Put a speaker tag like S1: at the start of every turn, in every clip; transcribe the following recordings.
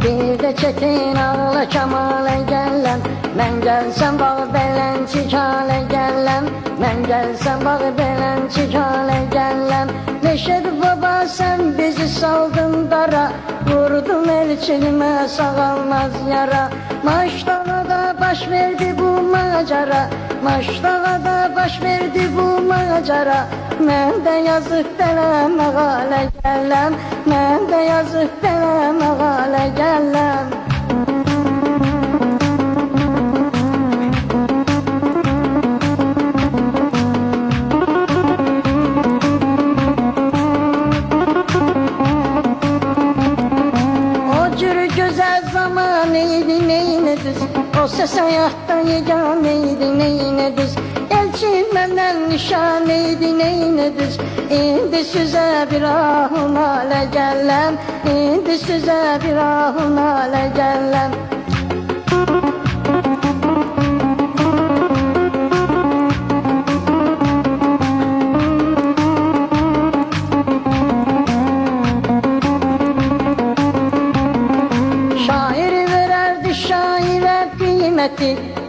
S1: Bir de çetin ağla kemale gellem. Mən gəlsəm bağı belən çikale gellem. Mən gəlsəm bağı belən çikale gellem. Neşet baba sen bizi saldın dara, vurdun elçilime sağalmaz yara. Maçdağda baş verdi bu macera, Maçdağda baş verdi bu macera. Mən də yazıq dələm ağalə gəlləm, Mən də yazıq dələm ağalə gəlləm. O ses hayattan yeganeydi neyine düz, elçin benden nişaneydi neyine düz. İndi size bir ahun hale gellem, İndi size bir ahun hale gellem.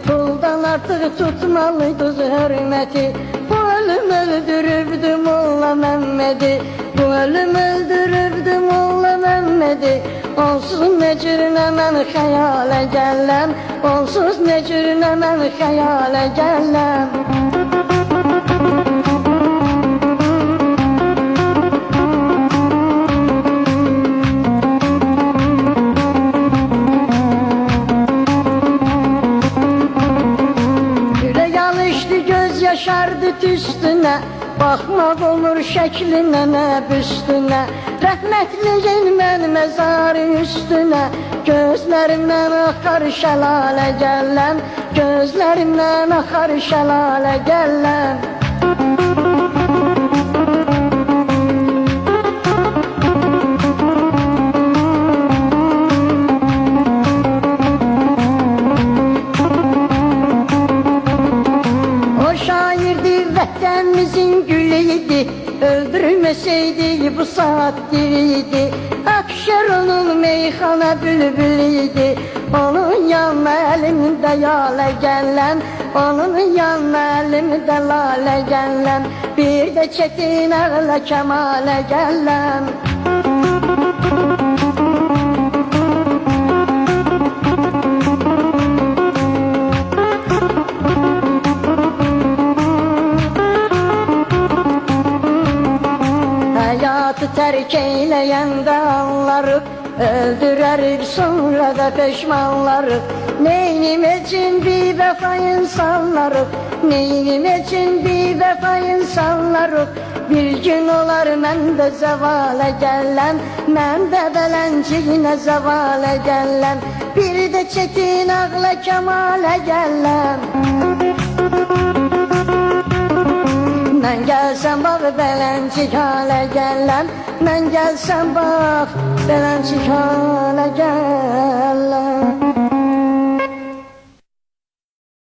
S1: Puldan artık tutmalıydı hürmeti. Bu ölüm öldürürdü Molla Mehmed'i, Bu ölüm öldürürdü Molla Mehmed'i. Onsuz necürüne mən xəyale gəlləm, Onsuz necürüne mən xəyale gəlləm. Yaşardı üstüne, bakmak olur şəklinə nə büstünə. Rəhmətliyin mən məzarı üstüne, Gözlərimdən axar şəlalə gəlləm, Gözlərimdən axar şəlalə gəlləm. Vətənimizin gülüydü, öldürmeseydi bu saat diriydi. Akşar onun meyxana bülbülüydü, onun yanına elimdə yalə gəlləm, Onun yanına elimdə lalə gəlləm. Bir də çetin ağla kemalə gəlləm. Hayatı terk eyleyende anlarıq, öldürərik sonra da peşmanlarıq. Neynim için bir vefa insanlarıq, Neynim için bir vefa insanlarıq. Bir gün olar mən də zəvalə gəlləm, Mən də bələnciyinə zəvalə gəlləm. Bir də çetin ağla kemalə gəlləm. Mən gəlsəm bax beləncik halə gəlləm, Mən gəlsəm bax beləncik halə gəlləm.